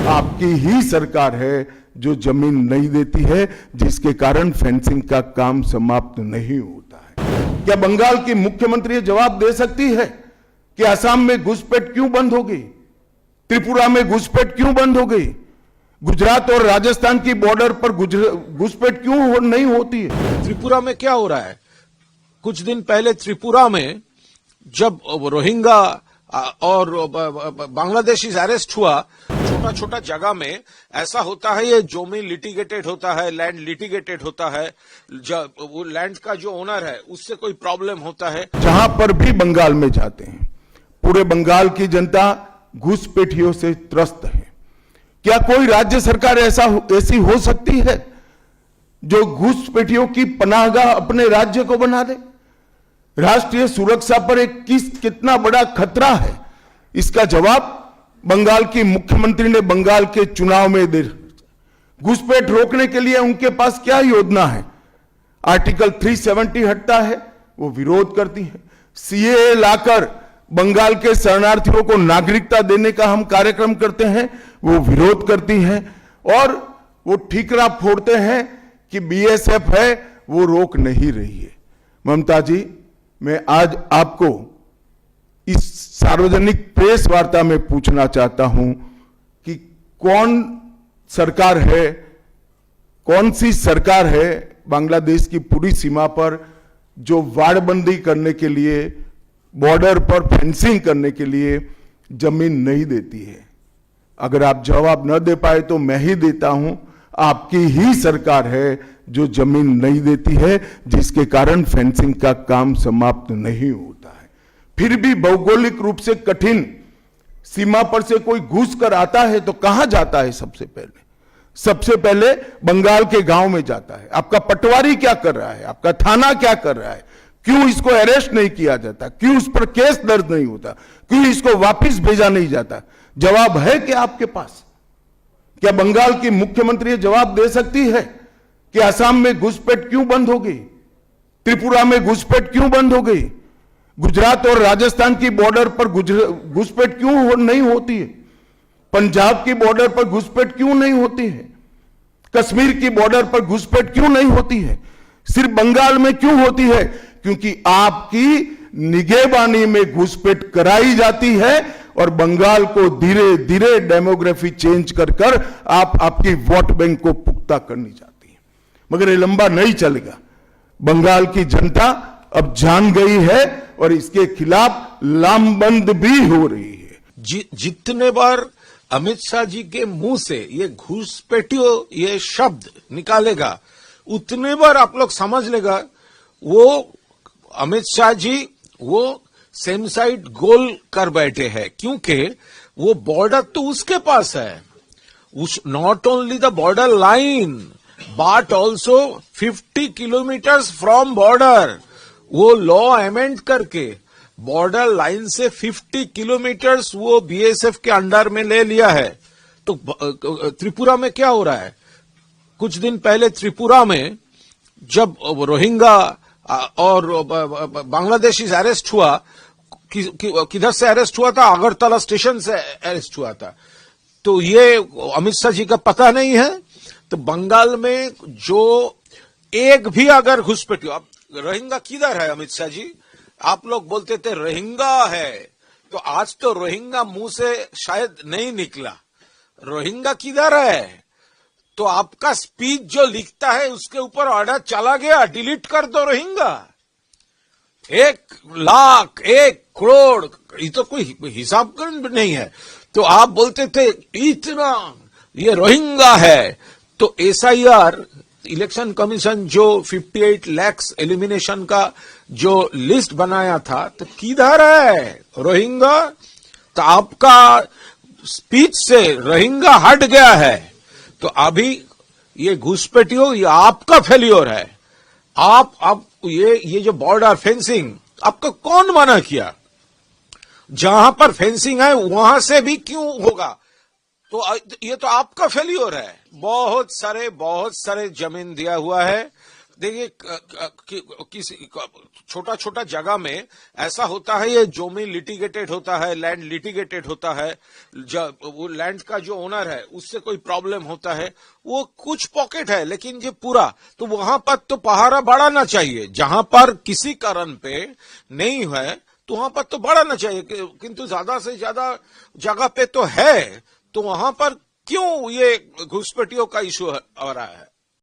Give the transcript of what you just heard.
आपकी ही सरकार है जो जमीन नहीं देती है, जिसके कारण फेंसिंग का काम समाप्त नहीं होता है। क्या बंगाल की मुख्यमंत्री जवाब दे सकती है कि असम में घुसपैठ क्यों बंद हो गई, त्रिपुरा में घुसपैठ क्यों बंद हो गई, गुजरात और राजस्थान की बॉर्डर पर घुसपैठ क्यों नहीं होती है? त्रिपुरा में क्या हो रहा है? कुछ दिन पहले त्रिपुरा में जब रोहिंग्या और बांग्लादेशी अरेस्ट हुआ, छोटा छोटा जगह में ऐसा होता है, ये जमीन लिटिगेटेड होता है, लैंड लिटिगेटेड होता है, वो लैंड का जो ओनर है उससे कोई प्रॉब्लम होता है। जहां पर भी बंगाल में जाते हैं, पूरे बंगाल की जनता घुसपैठियों से त्रस्त है। क्या कोई राज्य सरकार ऐसी हो सकती है जो घुसपैठियों की पनाहगाह अपने राज्य को बना दे? राष्ट्रीय सुरक्षा पर एक कितना बड़ा खतरा है, इसका जवाब बंगाल की मुख्यमंत्री ने बंगाल के चुनाव में दे। घुसपैठ रोकने के लिए उनके पास क्या योजना है? आर्टिकल 370 हटता है, वो विरोध करती है। सीएए लाकर बंगाल के शरणार्थियों को नागरिकता देने का हम कार्यक्रम करते हैं, वो विरोध करती हैं। और वो ठीकरा फोड़ते हैं कि बीएसएफ है, वो रोक नहीं रही है। ममता जी, मैं आज आपको इस सार्वजनिक प्रेस वार्ता में पूछना चाहता हूं कि कौन सी सरकार है बांग्लादेश की पूरी सीमा पर जो वाड़बंदी करने के लिए, बॉर्डर पर फेंसिंग करने के लिए जमीन नहीं देती है? अगर आप जवाब न दे पाए तो मैं ही देता हूं। आपकी ही सरकार है जो जमीन नहीं देती है, जिसके कारण फेंसिंग का काम समाप्त नहीं होता है। फिर भी भौगोलिक रूप से कठिन सीमा पर से कोई घुस कर आता है तो कहां जाता है? सबसे पहले बंगाल के गांव में जाता है। आपका पटवारी क्या कर रहा है? आपका थाना क्या कर रहा है? क्यों इसको अरेस्ट नहीं किया जाता? क्यों उस पर केस दर्ज नहीं होता? क्यों इसको वापस भेजा नहीं जाता? जवाब है क्या आपके पास? क्या बंगाल की मुख्यमंत्री जवाब दे सकती है कि असम में घुसपैठ क्यों बंद हो गई, त्रिपुरा में घुसपैठ क्यों बंद हो गई, गुजरात और राजस्थान की बॉर्डर पर घुसपैठ क्यों नहीं होती है, पंजाब की बॉर्डर पर घुसपैठ क्यों नहीं होती है, कश्मीर की बॉर्डर पर घुसपैठ क्यों नहीं होती है, सिर्फ बंगाल में क्यों होती है? क्योंकि आपकी निगहबानी में घुसपैठ कराई जाती है और बंगाल को धीरे धीरे डेमोग्राफी चेंज कर आप आपकी वोट बैंक को पुख्ता करनी चाहती है। मगर ये लंबा नहीं चलेगा। बंगाल की जनता अब जान गई है और इसके खिलाफ लामबंद भी हो रही है। जितने बार अमित शाह जी के मुंह से ये घुसपैठियों ये शब्द निकालेगा, उतने बार आप लोग समझ लेगा वो अमित शाह जी वो सेम साइड गोल कर बैठे हैं। क्योंकि वो बॉर्डर तो उसके पास है, not only the border line but also 50 kilometres from border वो लॉ अमेंड करके बॉर्डर लाइन से 50 किलोमीटर्स वो बीएसएफ के अंडर में ले लिया है। तो त्रिपुरा में क्या हो रहा है? कुछ दिन पहले त्रिपुरा में जब रोहिंग्या और बांग्लादेशी अरेस्ट हुआ, किधर से अरेस्ट हुआ था? अगरतला स्टेशन से अरेस्ट हुआ था। तो ये अमित शाह जी का पता नहीं है। तो बंगाल में जो एक भी अगर घुसपैठ, अब रोहिंग्या किधर है अमित शाह जी? आप लोग बोलते थे रोहिंग्या है, तो आज तो रोहिंग्या मुंह से शायद नहीं निकला। रोहिंग्या किधर है? तो आपका स्पीच जो लिखता है उसके ऊपर ऑर्डर चला गया, डिलीट कर दो रोहिंग्या। 1 लाख 1 करोड़, ये तो कोई हिसाब नहीं है। तो आप बोलते थे इतना ये रोहिंग्या है। तो एसआईआर इलेक्शन कमीशन जो 58 लाख एलिमिनेशन का जो लिस्ट बनाया था, तो किधर है रोहिंग्या? तो आपका स्पीच से रोहिंग्या हट गया है। तो अभी ये घुसपैठियों ये आपका फेल्योर है। आप ये जो बॉर्डर फेंसिंग आपको कौन मना किया? जहां पर फेंसिंग है वहां से भी क्यों होगा? तो ये तो आपका फेल्योर है। बहुत सारे जमीन दिया हुआ है। देखिए किसी छोटा छोटा जगह में ऐसा होता है, ये जमीन लिटिगेटेड होता है, लैंड लिटिगेटेड होता है, वो लैंड का जो ओनर है उससे कोई प्रॉब्लम होता है, वो कुछ पॉकेट है, लेकिन ये पूरा तो वहां पर तो पहाड़ा बढ़ाना चाहिए। जहां पर किसी कारण पे नहीं है तो वहां पर तो बढ़ाना चाहिए, किंतु ज्यादा से ज्यादा जगह पे तो है, तो वहां पर क्यों ये घुसपैठियों का इशू आ रहा है?